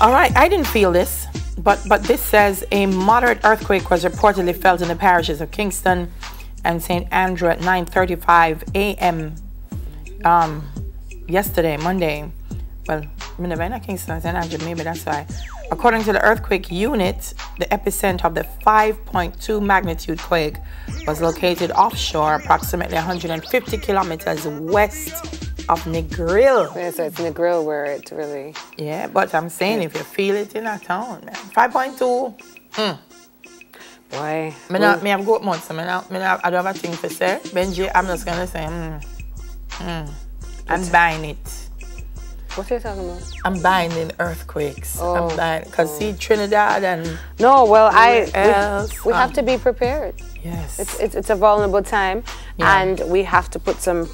All right, I didn't feel this, but this says a moderate earthquake was reportedly felt in the parishes of Kingston and St. Andrew at 9:35 a.m. Yesterday, Monday. Well, I'm never in Kingston, St. Andrew, maybe that's why. According to the earthquake unit, the epicenter of the 5.2 magnitude quake was located offshore, approximately 150 kilometers west of Negril. Yeah, so it's Negril where it's really... Yeah, but I'm saying if you feel it in a town, man. 5.2. Boy. Me have got months, so I don't have a thing to say. Benji, I'm just going to say, I'm buying it. What are you talking about? I'm buying in earthquakes. Oh, I'm buying, because see, Trinidad and... No, well, we else, have to be prepared. Yes. It's a vulnerable time, and we have to put some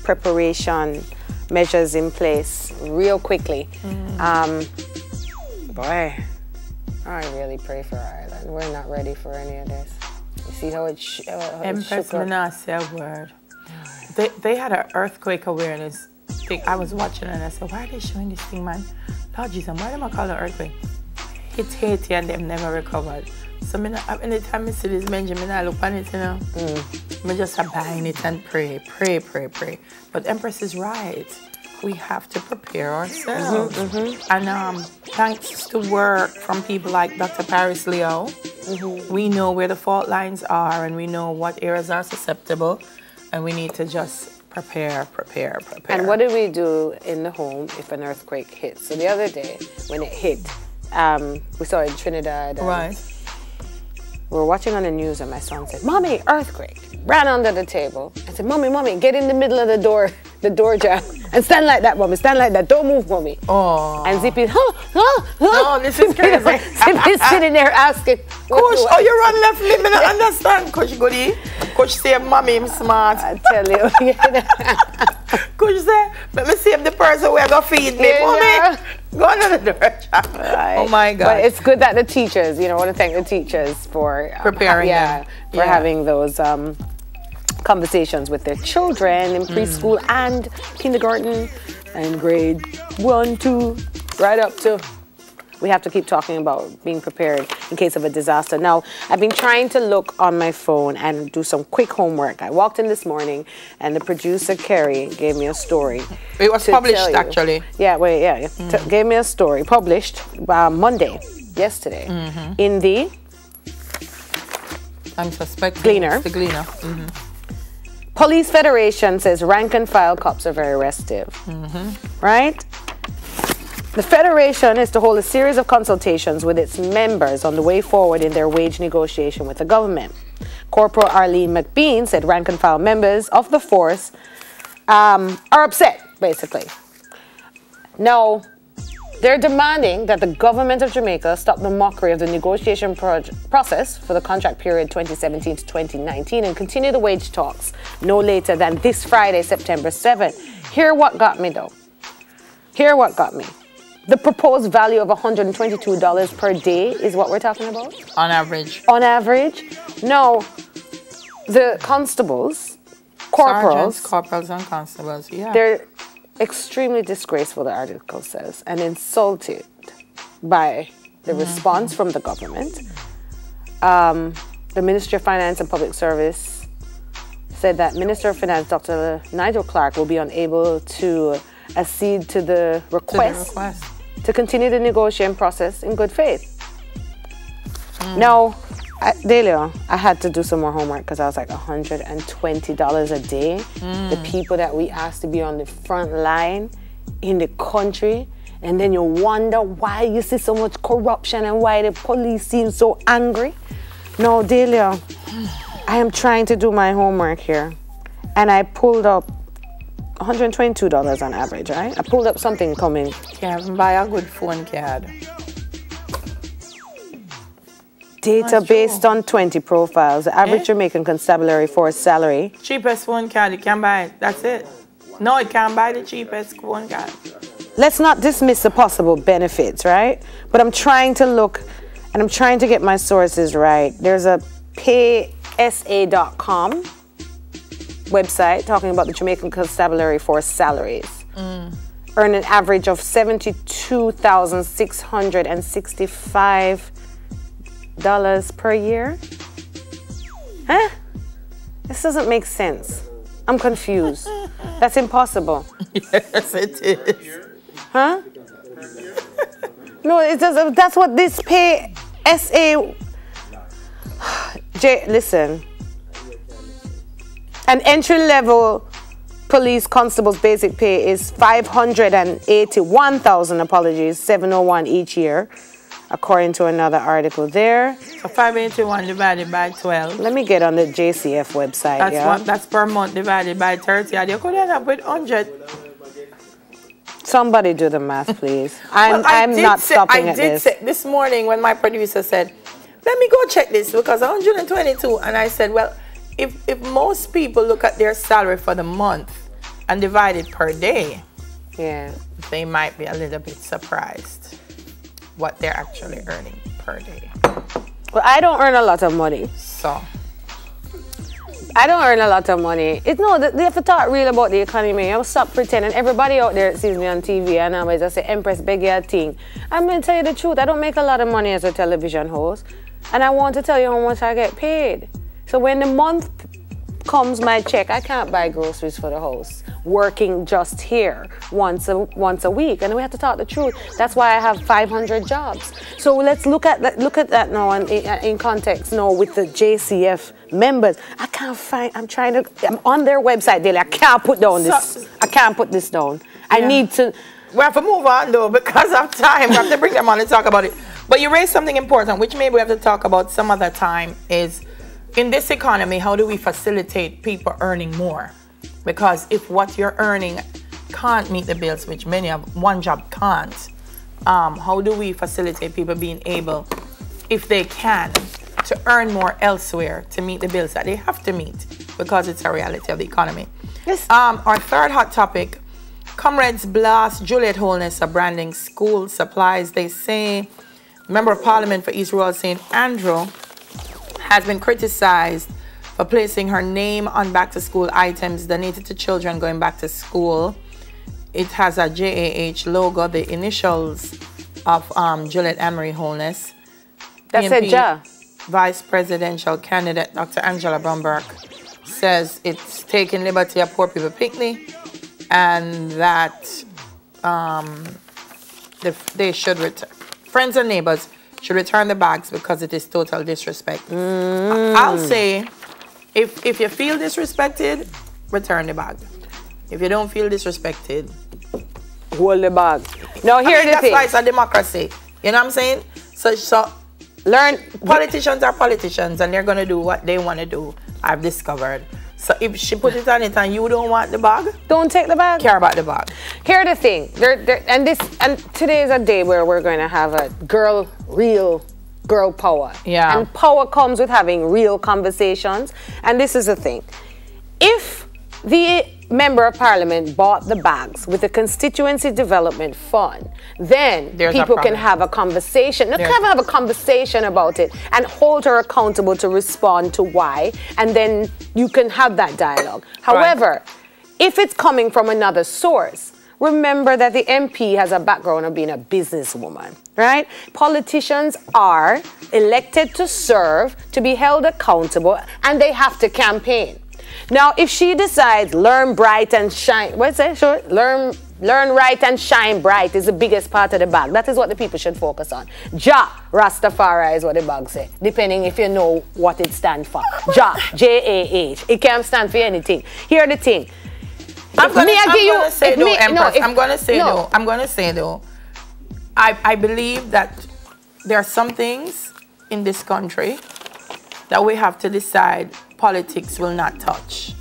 preparation measures in place real quickly. Boy, I really pray for Ireland. We're not ready for any of this. You see how it Empress, me not say a word. They had an earthquake awareness thing. I was watching and I said, why are they showing this thing, man? Lord Jesus, why do I call it earthquake? It's Haiti and them never recovered. So anytime I see this Benjamin, I look on it, you know. I just buying it and pray. But Empress is right. We have to prepare ourselves. And thanks to work from people like Dr. Paris Leo, we know where the fault lines are and we know what areas are susceptible, and we need to just prepare. And what do we do in the home if an earthquake hits? So the other day when it hit, we saw it in Trinidad. Right. We were watching on the news and my son said, "Mommy, earthquake." Ran under the table. I said, "Mommy, get in the middle of the door jam, and stand like that, Mommy, stand like that. Don't move, Mommy." Oh. And Zippy, No, this is crazy. Zippy's sitting there asking, Coach, how you run left me? I don't understand, Coach Goody. Coach say, "Mommy, I'm smart." I tell you. Coach say, "Let me see if the person who going to feed me." Mommy, go under the door. Right. Oh my God. But it's good that the teachers, I want to thank the teachers for preparing having those conversations with their children in preschool and kindergarten and grade 1, 2, right up to... We have to keep talking about being prepared in case of a disaster. Now, I've been trying to look on my phone and do some quick homework. I walked in this morning and the producer, Kerry, gave me a story. It was published, actually. Yeah, gave me a story, published Monday, yesterday, in the... I'm suspecting Gleaner. It's the Gleaner. Police Federation says rank and file cops are very restive. Right? The Federation is to hold a series of consultations with its members on the way forward in their wage negotiation with the government. Corporal Arlene McBean said rank and file members of the force are upset, basically. Now, they're demanding that the government of Jamaica stop the mockery of the negotiation process for the contract period 2017 to 2019 and continue the wage talks no later than this Friday, September 7th. Hear what got me, though. Hear what got me. The proposed value of $122 per day is what we're talking about? On average. On average? No. The constables, corporals... Sergeants, corporals and constables, yeah. They're extremely disgraceful, the article says, and insulted by the response from the government. The Ministry of Finance and Public Service said that Minister of Finance, Dr. Nigel Clark, will be unable to accede to the request to continue the negotiation process in good faith. Now, Delio, I had to do some more homework because I was like $120 a day. The people that we asked to be on the front line in the country, and then you wonder why you see so much corruption and why the police seem so angry. No, Delio, I am trying to do my homework here, and I pulled up $122 on average, right? I pulled up something coming. Can't buy a good phone card. Data based on 20 profiles. The average Jamaican constabulary force salary. Cheapest phone card, you can buy it. That's it. No, you can't buy the cheapest phone card. Let's not dismiss the possible benefits, right? But I'm trying to look, and I'm trying to get my sources right. There's a paysa.com website talking about the Jamaican Constabulary Force salaries. earn an average of $72,665 per year. Huh? This doesn't make sense. I'm confused. That's impossible. Yes, it is. Huh? No, it does. That's what this pay SA. Listen. An entry-level police constable's basic pay is 581,000. Apologies, 701 each year, according to another article there. So 581 divided by 12. Let me get on the JCF website. That's per month divided by 30. And you could end up with 100. Somebody do the math, please. I'm not stopping at this. I did say this morning when my producer said, let me go check this because 122. And I said, well, if most people look at their salary for the month and divide it per day, yeah, they might be a little bit surprised what they're actually earning per day. Well, I don't earn a lot of money. So I don't earn a lot of money. They have to talk real about the economy. I will stop pretending. Everybody out there sees me on TV and I just say, Empress, beg your thing. I'm going to tell you the truth. I don't make a lot of money as a television host. And I want to tell you how much I get paid. So when the month comes my check, I can't buy groceries for the house. Working just here once a week. And we have to talk the truth. That's why I have 500 jobs. So let's look at that now in context now with the JCF members. I can't find, I'm on their website daily. I can't put this down. I need to. We have to move on though because of time. We have to bring them on and talk about it. But you raised something important, which maybe we have to talk about some other time, is in this economy, how do we facilitate people earning more? Because if what you're earning can't meet the bills, which many of one job can't, how do we facilitate people being able, if they can, to earn more elsewhere to meet the bills that they have to meet? Because it's a reality of the economy. Yes. Our third hot topic, comrades blast Juliet Holness of branding school supplies. They say, Member of Parliament for East Royal St. Andrew has been criticized for placing her name on back-to-school items donated to children going back to school. It has a JAH logo, the initials of Juliet Anne-Marie Holness. That's a Ja. Vice Presidential candidate Dr. Angela Bromberg says it's taking liberty of poor people picnic and that they should return. Friends and neighbors should return the bags because it is total disrespect. I'll say, if you feel disrespected, return the bag. If you don't feel disrespected, hold the bag. Now here's the thing. That's why it's a democracy. You know what I'm saying? So learn. Politicians are politicians and they're gonna do what they want to do. I've discovered. So if she put it on it and you don't want the bag, don't take the bag. Care about the bag. Here's the thing. And today is a day where we're going to have a real girl power. Yeah. And power comes with having real conversations. And this is the thing. If the Member of Parliament bought the bags with the Constituency Development Fund, then people can have a conversation. They can have a conversation about it and hold her accountable to respond to why, and then you can have that dialogue. However, if it's coming from another source, remember that the MP has a background of being a businesswoman, right? Politicians are elected to serve, to be held accountable, and they have to campaign. Now, if she decides learn bright and shine, what's that? Sure. Learn right and shine bright is the biggest part of the bag. That is what the people should focus on. Ja Rastafari is what the bag say, depending if you know what it stands for. Ja, J-A-H. It can't stand for anything. Here's the thing. I'm going to say though, I believe that there are some things in this country that we have to decide politics will not touch.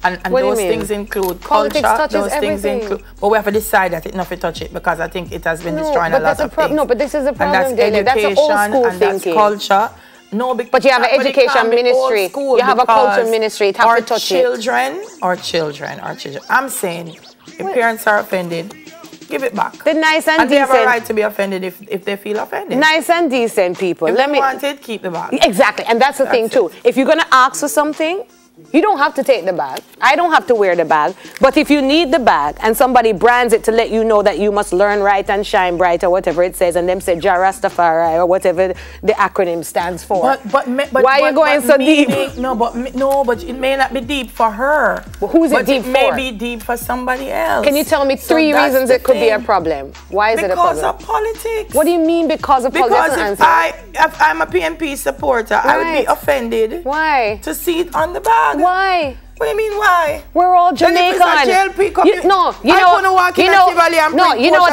And those things include culture, those things include, but we have to decide that it not to touch it because I think it has been destroying a lot of things. No, but this is a problem, and that's education, that's an old school and thinking. That's culture. No, but you have an education ministry, you have a culture ministry, it has to touch our children. I'm saying, if parents are offended, give it back. The nice and decent. They have a right to be offended if they feel offended. Nice and decent people. If you want it, keep the bag. Exactly, and that's the thing too. If you're going to ask for something, You don't have to take the bag. I don't have to wear the bag. But if you need the bag and somebody brands it to let you know that you must learn right and shine bright or whatever it says, and them say Jah Rastafari or whatever the acronym stands for. But why are you going so deep? No, but it may not be deep for her. Well, who's it deep for? It may be deep for somebody else. Can you tell me three reasons it could be a problem? Why is it a problem? Because of politics. What do you mean because of politics? Because if I'm a PNP supporter, I would be offended. Why? To see it on the bag. Why? What do you mean why? We're all Jamaican. You know what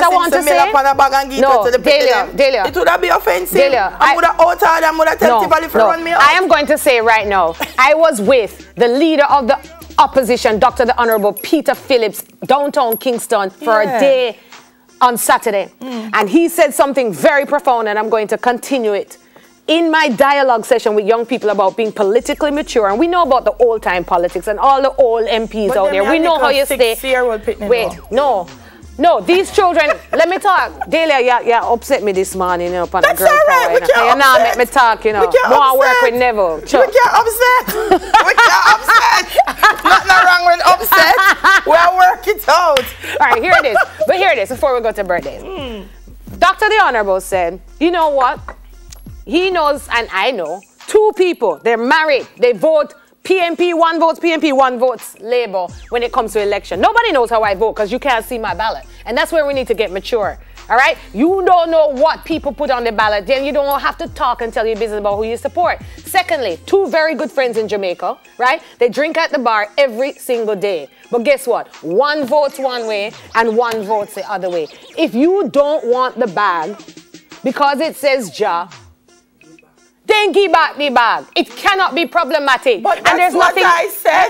I want to say? No, Delia. It would have been offensive. Delia, I would have outed them, would have tell Tivoli to run me out. I am going to say right now, I was with the leader of the opposition, Dr. the Honorable Peter Phillips, downtown Kingston for a day on Saturday. And he said something very profound, and I'm going to continue it. In my dialogue session with young people about being politically mature, and we know about the old time politics and all the old MPs out there. We know how you stay. Wait, no, these children, let me talk. Delia, you upset me this morning, on the girl power. You now make me talk, More work with Neville. We can't upset. Nothing wrong with upset. We'll work it out. All right, here it is. But here it is before we go to birthdays. Dr. The Honorable said, you know what? He knows, and I know, two people, they're married, they vote PNP, one votes PNP, one votes Labour when it comes to election. Nobody knows how I vote because you can't see my ballot. And that's where we need to get mature, all right? You don't know what people put on the ballot, then you don't have to talk and tell your business about who you support. Secondly, two very good friends in Jamaica, right? They drink at the bar every single day. But guess what? One votes one way and one votes the other way. If you don't want the bag because it says Jah, then give back the bag. It cannot be problematic. But that's there's what nothing I said.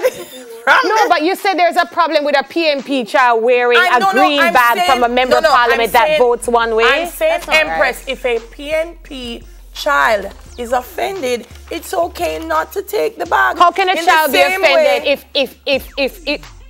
No, but you said there's a problem with a PNP child wearing a green bag from a member of parliament that votes one way. I'm saying, Empress, if a PNP child is offended, it's okay not to take the bag. How can a child be offended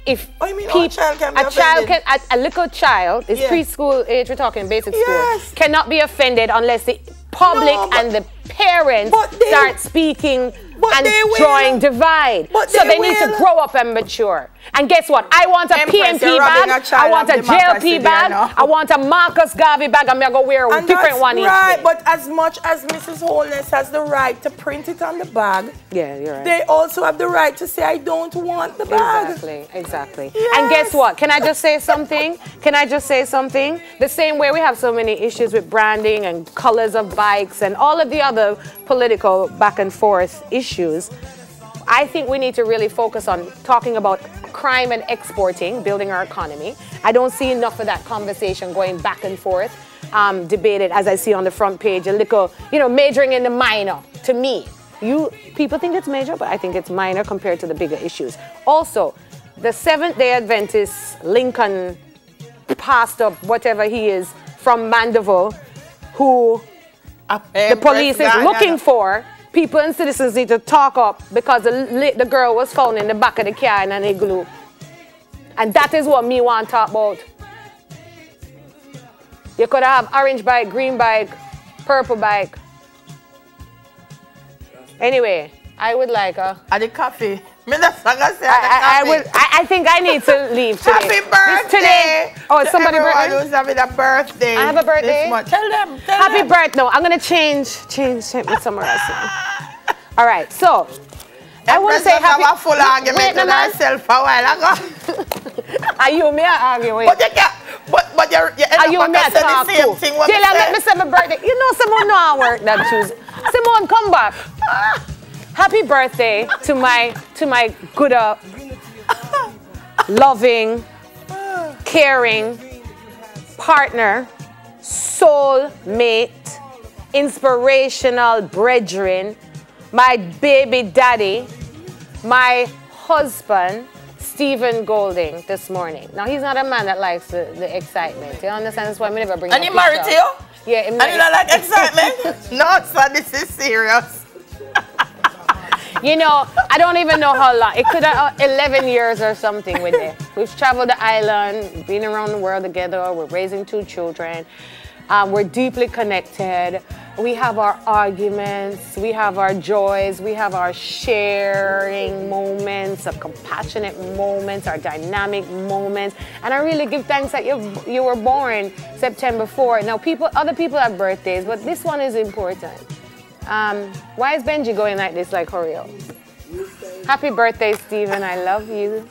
if I mean, a child can be offended. A little child, it's preschool age, we're talking basic school, cannot be offended unless the public and the parents start speaking and drawing divide. So they need to grow up and mature. And guess what? I want a PNP bag, I want a JLP bag, I want a Marcus Garvey bag, and I'm going to wear a different one each day. But as much as Mrs. Holness has the right to print it on the bag, you're right. They also have the right to say, I don't want the bag. Exactly. Yes. And guess what? Can I just say something? The same way we have so many issues with branding and colors of bikes and all of the other political back and forth issues, I think we need to really focus on talking about crime and exporting, building our economy. I don't see enough of that conversation going back and forth, debated, as I see on the front page, a little, majoring in the minor, to me. People think it's major, but I think it's minor compared to the bigger issues. Also, the Seventh-day Adventist Lincoln pastor, whatever he is, from Mandeville, who the police is looking for, people and citizens need to talk up because the girl was found in the back of the car in an igloo. And that is what me want to talk about. You could have orange bike, green bike, purple bike. Anyway, I would like a... At the coffee. I think I need to leave today. Happy birthday! It's somebody's birthday? Who's having a birthday. I have a birthday? Tell them. Happy birthday. No, I'm going to change it somewhere else. All right, so I want to say happy... have a full argument with herself a while ago. Are you me arguing? But you can't... But you're are you me talk the same thing. Tell let me say my birthday. You know someone know I work that Tuesday. Simone, come back. Happy birthday to my good, loving, caring partner, soul mate, inspirational brethren, my baby daddy, my husband, Stephen Golding, this morning. Now, he's not a man that likes the excitement. You understand? That's why I never bring him up. And he married to you? Yeah. And you don't like excitement? No, son, this is serious. I don't even know how long. It could have 11 years or something with it. We've traveled the island, been around the world together. We're raising 2 children. We're deeply connected. We have our arguments, we have our joys, we have our sharing moments, our compassionate moments, our dynamic moments. And I really give thanks that you were born September 4th. Now, other people have birthdays, but this one is important. Why is Benji going like this, like Oreo? Happy birthday, Stephen. I love you.